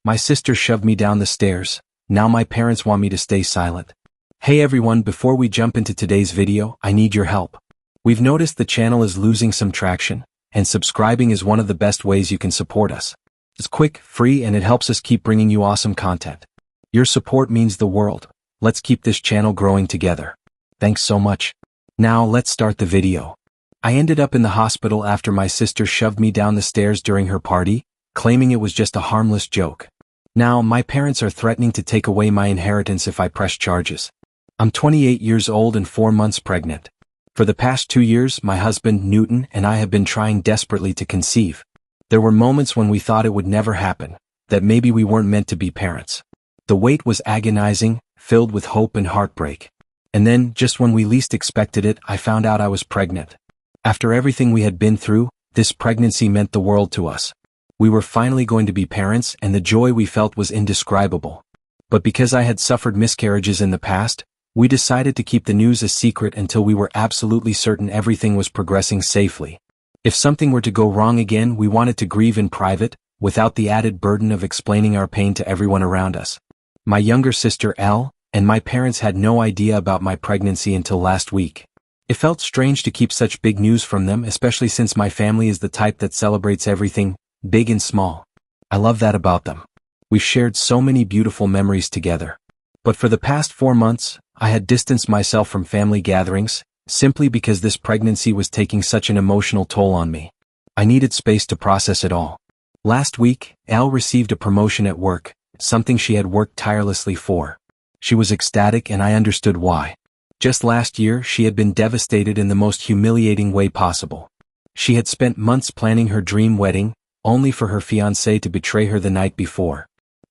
My sister shoved me down the stairs. Now my parents want me to stay silent. Hey everyone, before we jump into today's video, I need your help. We've noticed the channel is losing some traction, and subscribing is one of the best ways you can support us. It's quick, free, and it helps us keep bringing you awesome content. Your support means the world. Let's keep this channel growing together. Thanks so much. Now let's start the video. I ended up in the hospital after my sister shoved me down the stairs during her party, claiming it was just a harmless joke. Now my parents are threatening to take away my inheritance if I press charges. I'm 28 years old and 4 months pregnant. For the past 2 years, my husband, Newton, and I have been trying desperately to conceive. There were moments when we thought it would never happen, that maybe we weren't meant to be parents. The wait was agonizing, filled with hope and heartbreak. And then, just when we least expected it, I found out I was pregnant. After everything we had been through, this pregnancy meant the world to us. We were finally going to be parents, and the joy we felt was indescribable. But because I had suffered miscarriages in the past, we decided to keep the news a secret until we were absolutely certain everything was progressing safely. If something were to go wrong again, we wanted to grieve in private, without the added burden of explaining our pain to everyone around us. My younger sister, Elle, and my parents had no idea about my pregnancy until last week. It felt strange to keep such big news from them, especially since my family is the type that celebrates everything, big and small. I love that about them. We've shared so many beautiful memories together. But for the past 4 months, I had distanced myself from family gatherings, simply because this pregnancy was taking such an emotional toll on me. I needed space to process it all. Last week, Elle received a promotion at work, something she had worked tirelessly for. She was ecstatic, and I understood why. Just last year, she had been devastated in the most humiliating way possible. She had spent months planning her dream wedding, only for her fiancé to betray her the night before.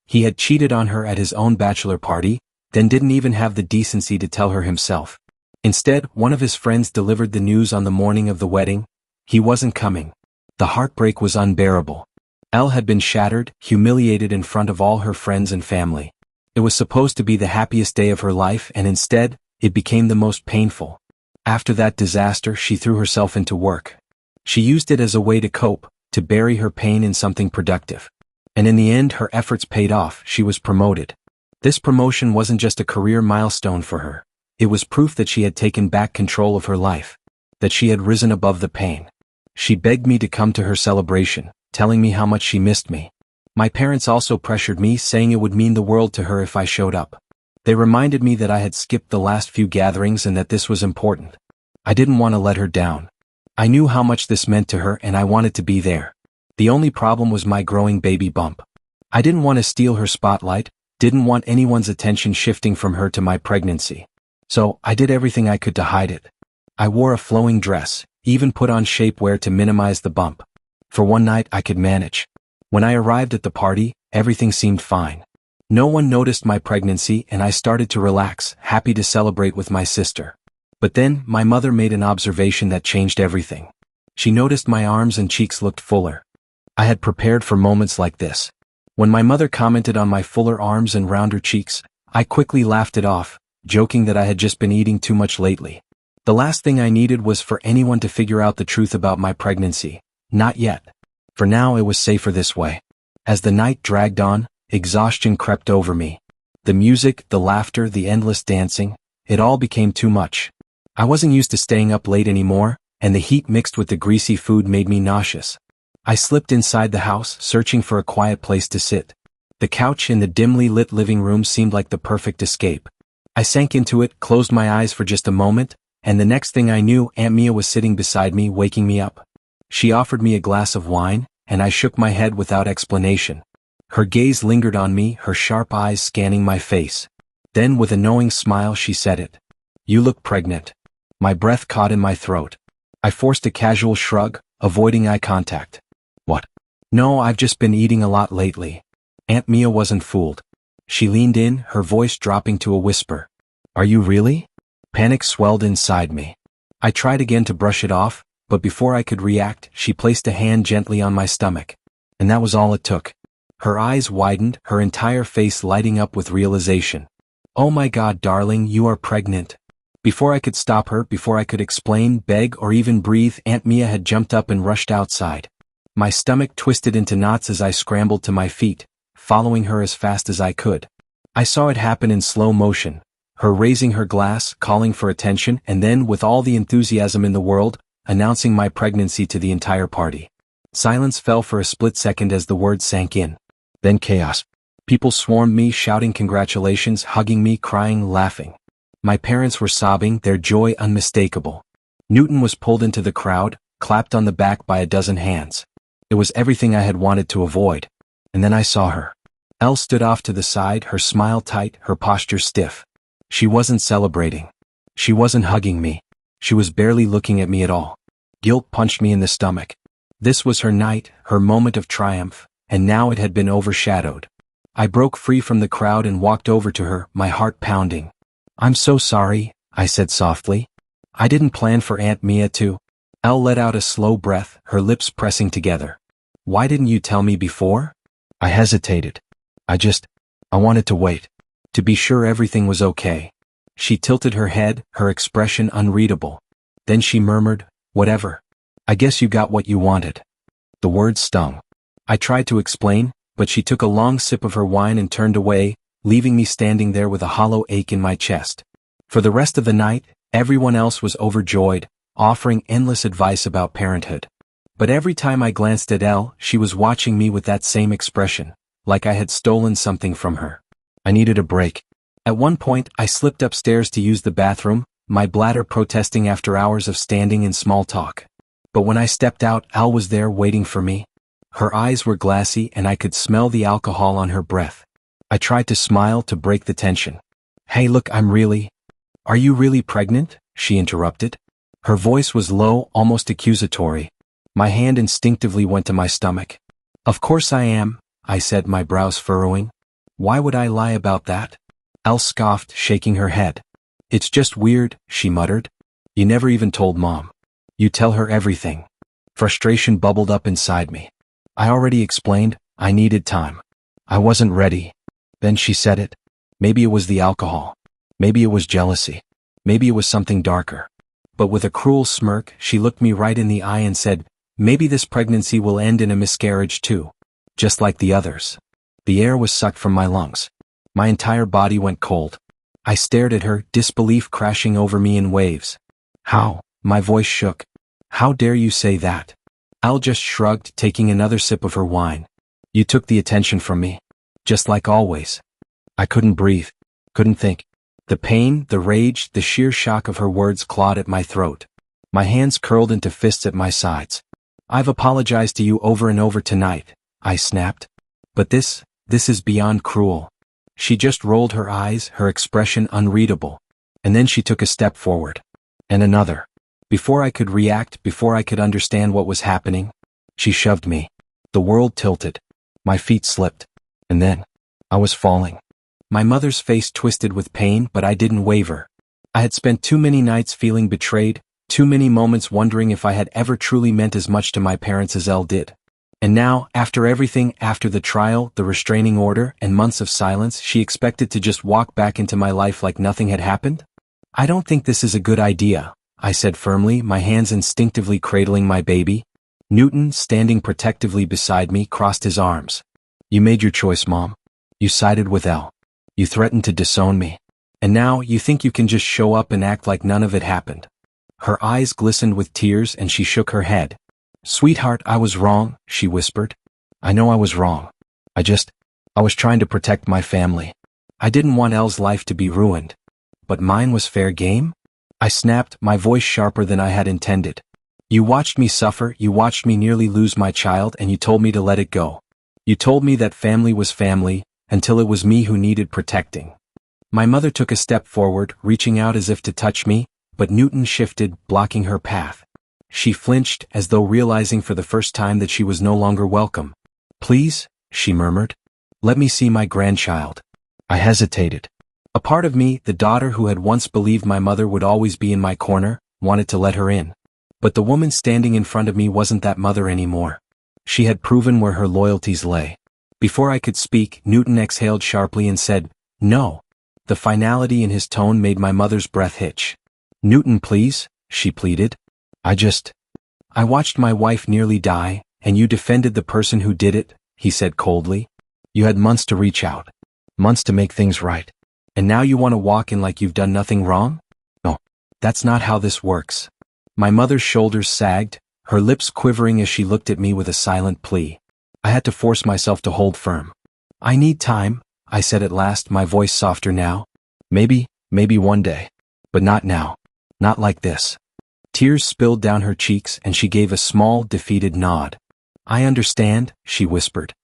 He had cheated on her at his own bachelor party, then didn't even have the decency to tell her himself. Instead, one of his friends delivered the news on the morning of the wedding. He wasn't coming. The heartbreak was unbearable. Elle had been shattered, humiliated in front of all her friends and family. It was supposed to be the happiest day of her life, and instead, it became the most painful. After that disaster, she threw herself into work. She used it as a way to cope, to bury her pain in something productive. And in the end, her efforts paid off. She was promoted. This promotion wasn't just a career milestone for her. It was proof that she had taken back control of her life, that she had risen above the pain. She begged me to come to her celebration, telling me how much she missed me. My parents also pressured me, saying it would mean the world to her if I showed up. They reminded me that I had skipped the last few gatherings and that this was important. I didn't want to let her down. I knew how much this meant to her, and I wanted to be there. The only problem was my growing baby bump. I didn't want to steal her spotlight, didn't want anyone's attention shifting from her to my pregnancy. So, I did everything I could to hide it. I wore a flowing dress, even put on shapewear to minimize the bump. For one night, I could manage. When I arrived at the party, everything seemed fine. No one noticed my pregnancy, and I started to relax, happy to celebrate with my sister. But then, my mother made an observation that changed everything. She noticed my arms and cheeks looked fuller. I had prepared for moments like this. When my mother commented on my fuller arms and rounder cheeks, I quickly laughed it off, joking that I had just been eating too much lately. The last thing I needed was for anyone to figure out the truth about my pregnancy. Not yet. For now, it was safer this way. As the night dragged on, exhaustion crept over me. The music, the laughter, the endless dancing, it all became too much. I wasn't used to staying up late anymore, and the heat mixed with the greasy food made me nauseous. I slipped inside the house, searching for a quiet place to sit. The couch in the dimly lit living room seemed like the perfect escape. I sank into it, closed my eyes for just a moment, and the next thing I knew, Aunt Mia was sitting beside me, waking me up. She offered me a glass of wine, and I shook my head without explanation. Her gaze lingered on me, her sharp eyes scanning my face. Then, with a knowing smile, she said it. "You look pregnant." My breath caught in my throat. I forced a casual shrug, avoiding eye contact. "What?" "No, I've just been eating a lot lately." Aunt Mia wasn't fooled. She leaned in, her voice dropping to a whisper. "Are you really?" Panic swelled inside me. I tried again to brush it off, but before I could react, she placed a hand gently on my stomach. And that was all it took. Her eyes widened, her entire face lighting up with realization. "Oh my God, darling, you are pregnant." Before I could stop her, before I could explain, beg, or even breathe, Aunt Mia had jumped up and rushed outside. My stomach twisted into knots as I scrambled to my feet, following her as fast as I could. I saw it happen in slow motion, her raising her glass, calling for attention, and then, with all the enthusiasm in the world, announcing my pregnancy to the entire party. Silence fell for a split second as the words sank in. Then chaos. People swarmed me, shouting congratulations, hugging me, crying, laughing. My parents were sobbing, their joy unmistakable. Newton was pulled into the crowd, clapped on the back by a dozen hands. It was everything I had wanted to avoid. And then I saw her. Elle stood off to the side, her smile tight, her posture stiff. She wasn't celebrating. She wasn't hugging me. She was barely looking at me at all. Guilt punched me in the stomach. This was her night, her moment of triumph, and now it had been overshadowed. I broke free from the crowd and walked over to her, my heart pounding. "I'm so sorry," I said softly. "I didn't plan for Aunt Mia to." Elle let out a slow breath, her lips pressing together. "Why didn't you tell me before?" I hesitated. I wanted to wait. To be sure everything was okay. She tilted her head, her expression unreadable. Then she murmured, "Whatever. I guess you got what you wanted." The words stung. I tried to explain, but she took a long sip of her wine and turned away, leaving me standing there with a hollow ache in my chest. For the rest of the night, everyone else was overjoyed, offering endless advice about parenthood. But every time I glanced at Elle, she was watching me with that same expression, like I had stolen something from her. I needed a break. At one point, I slipped upstairs to use the bathroom, my bladder protesting after hours of standing in small talk. But when I stepped out, Elle was there waiting for me. Her eyes were glassy and I could smell the alcohol on her breath. I tried to smile to break the tension. "Hey, look, Are you really pregnant?" she interrupted. Her voice was low, almost accusatory. My hand instinctively went to my stomach. "Of course I am," I said, my brows furrowing. "Why would I lie about that?" Elle scoffed, shaking her head. "It's just weird," she muttered. "You never even told Mom. You tell her everything." Frustration bubbled up inside me. I already explained, I needed time. I wasn't ready. Then she said it. Maybe it was the alcohol. Maybe it was jealousy. Maybe it was something darker. But with a cruel smirk, she looked me right in the eye and said, "Maybe this pregnancy will end in a miscarriage too. Just like the others." The air was sucked from my lungs. My entire body went cold. I stared at her, disbelief crashing over me in waves. "How?" My voice shook. "How dare you say that?" Elle just shrugged, taking another sip of her wine. "You took the attention from me. Just like always." I couldn't breathe. Couldn't think. The pain, the rage, the sheer shock of her words clawed at my throat. My hands curled into fists at my sides. "I've apologized to you over and over tonight," I snapped. "But this is beyond cruel." She just rolled her eyes, her expression unreadable. And then she took a step forward. And another. Before I could react, before I could understand what was happening, she shoved me. The world tilted. My feet slipped. And then, I was falling. My mother's face twisted with pain, but I didn't waver. I had spent too many nights feeling betrayed, too many moments wondering if I had ever truly meant as much to my parents as Elle did. And now, after everything, after the trial, the restraining order, and months of silence, she expected to just walk back into my life like nothing had happened? "I don't think this is a good idea," I said firmly, my hands instinctively cradling my baby. Newton, standing protectively beside me, crossed his arms. "You made your choice, Mom. You sided with Elle. You threatened to disown me. And now you think you can just show up and act like none of it happened." Her eyes glistened with tears and she shook her head. "Sweetheart, I was wrong," she whispered. "I know I was wrong. I was trying to protect my family. I didn't want Elle's life to be ruined. But mine was fair game?" I snapped, my voice sharper than I had intended. "You watched me suffer, you watched me nearly lose my child, and you told me to let it go. You told me that family was family, until it was me who needed protecting." My mother took a step forward, reaching out as if to touch me, but Newton shifted, blocking her path. She flinched, as though realizing for the first time that she was no longer welcome. "Please," she murmured. "Let me see my grandchild." I hesitated. A part of me, the daughter who had once believed my mother would always be in my corner, wanted to let her in. But the woman standing in front of me wasn't that mother anymore. She had proven where her loyalties lay. Before I could speak, Newton exhaled sharply and said, "No." The finality in his tone made my mother's breath hitch. "Newton, please," she pleaded. I watched my wife nearly die, and you defended the person who did it," he said coldly. You had months to reach out. Months to make things right. And now you want to walk in like you've done nothing wrong? No. That's not how this works. My mother's shoulders sagged, her lips quivering as she looked at me with a silent plea. I had to force myself to hold firm. I need time, I said at last, my voice softer now. Maybe one day. But not now. Not like this. Tears spilled down her cheeks and she gave a small, defeated nod. I understand, she whispered.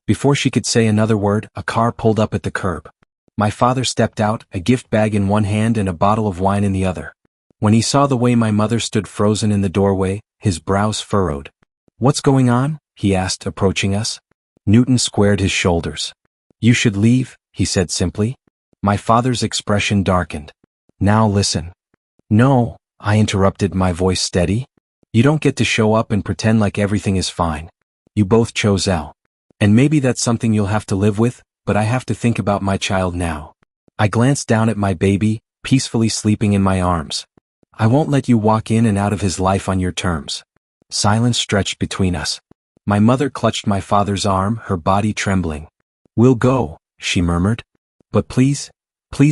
Before she could say another word, a car pulled up at the curb. My father stepped out, a gift bag in one hand and a bottle of wine in the other. When he saw the way my mother stood frozen in the doorway, his brows furrowed. What's going on? He asked, approaching us. Newton squared his shoulders. You should leave, he said simply. My father's expression darkened. Now listen. No, I interrupted, my voice steady. You don't get to show up and pretend like everything is fine. You both chose Elle. And maybe that's something you'll have to live with, but I have to think about my child now. I glanced down at my baby, peacefully sleeping in my arms. I won't let you walk in and out of his life on your terms. Silence stretched between us. My mother clutched my father's arm, her body trembling. We'll go, she murmured. But please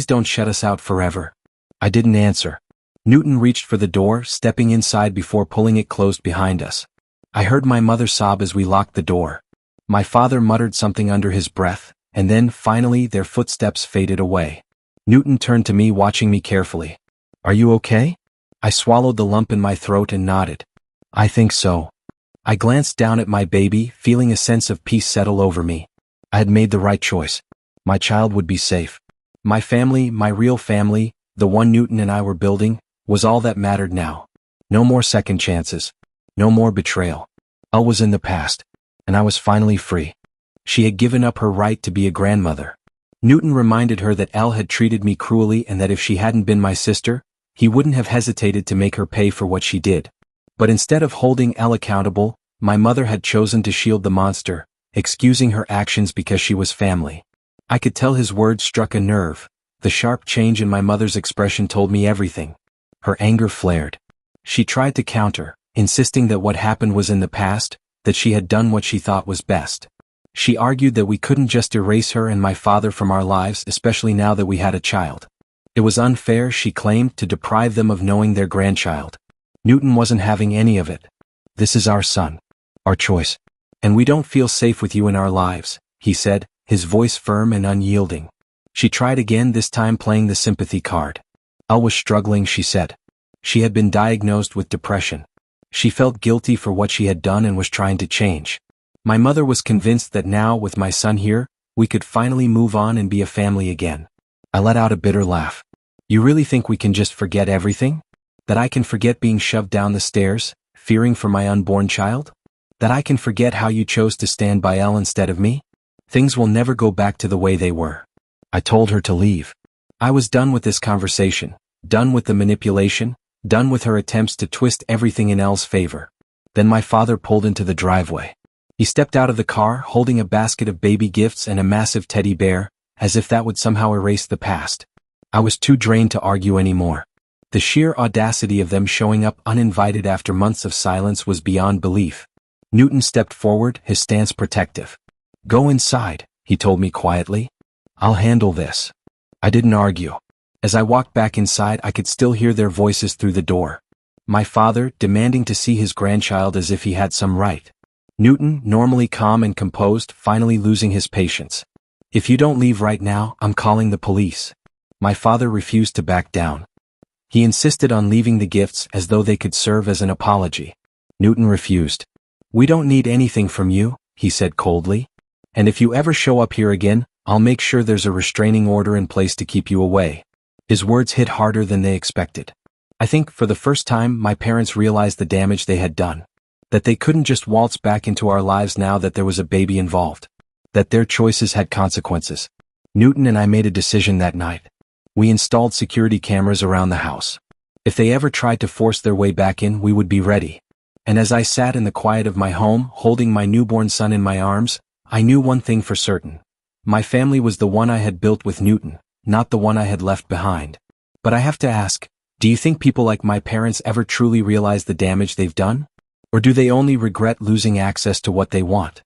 don't shut us out forever. I didn't answer. Newton reached for the door, stepping inside before pulling it closed behind us. I heard my mother sob as we locked the door. My father muttered something under his breath, and then, finally, their footsteps faded away. Newton turned to me, watching me carefully. Are you okay? I swallowed the lump in my throat and nodded. I think so. I glanced down at my baby, feeling a sense of peace settle over me. I had made the right choice. My child would be safe. My family, my real family, the one Newton and I were building, was all that mattered now. No more second chances. No more betrayal. Elle was in the past, and I was finally free. She had given up her right to be a grandmother. Newton reminded her that Elle had treated me cruelly and that if she hadn't been my sister, he wouldn't have hesitated to make her pay for what she did. But instead of holding Elle accountable, my mother had chosen to shield the monster, excusing her actions because she was family. I could tell his words struck a nerve. The sharp change in my mother's expression told me everything. Her anger flared. She tried to counter, insisting that what happened was in the past, that she had done what she thought was best. She argued that we couldn't just erase her and my father from our lives, especially now that we had a child. It was unfair, she claimed, to deprive them of knowing their grandchild. Newton wasn't having any of it. This is our son. Our choice. And we don't feel safe with you in our lives, he said, his voice firm and unyielding. She tried again, this time playing the sympathy card. Elle was struggling, she said. She had been diagnosed with depression. She felt guilty for what she had done and was trying to change. My mother was convinced that now, with my son here, we could finally move on and be a family again. I let out a bitter laugh. You really think we can just forget everything? That I can forget being shoved down the stairs, fearing for my unborn child? That I can forget how you chose to stand by Elle instead of me? Things will never go back to the way they were. I told her to leave. I was done with this conversation, done with the manipulation, done with her attempts to twist everything in Elle's favor. Then my father pulled into the driveway. He stepped out of the car, holding a basket of baby gifts and a massive teddy bear, as if that would somehow erase the past. I was too drained to argue anymore. The sheer audacity of them showing up uninvited after months of silence was beyond belief. Newton stepped forward, his stance protective. Go inside, he told me quietly. I'll handle this. I didn't argue. As I walked back inside, I could still hear their voices through the door. My father, demanding to see his grandchild as if he had some right. Newton, normally calm and composed, finally losing his patience. If you don't leave right now, I'm calling the police. My father refused to back down. He insisted on leaving the gifts as though they could serve as an apology. Newton refused. We don't need anything from you, he said coldly. And if you ever show up here again, I'll make sure there's a restraining order in place to keep you away. His words hit harder than they expected. I think for the first time my parents realized the damage they had done. That they couldn't just waltz back into our lives now that there was a baby involved. That their choices had consequences. Newton and I made a decision that night. We installed security cameras around the house. If they ever tried to force their way back in, we would be ready. And as I sat in the quiet of my home, holding my newborn son in my arms, I knew one thing for certain. My family was the one I had built with Newton, not the one I had left behind. But I have to ask, do you think people like my parents ever truly realize the damage they've done? Or do they only regret losing access to what they want?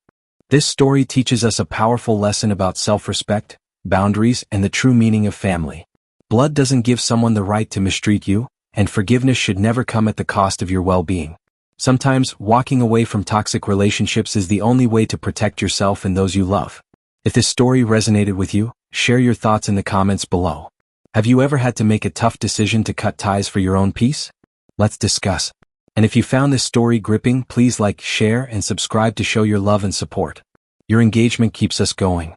This story teaches us a powerful lesson about self-respect, boundaries, and the true meaning of family. Blood doesn't give someone the right to mistreat you, and forgiveness should never come at the cost of your well-being. Sometimes, walking away from toxic relationships is the only way to protect yourself and those you love. If this story resonated with you, share your thoughts in the comments below. Have you ever had to make a tough decision to cut ties for your own peace? Let's discuss. And if you found this story gripping, please like, share, and subscribe to show your love and support. Your engagement keeps us going.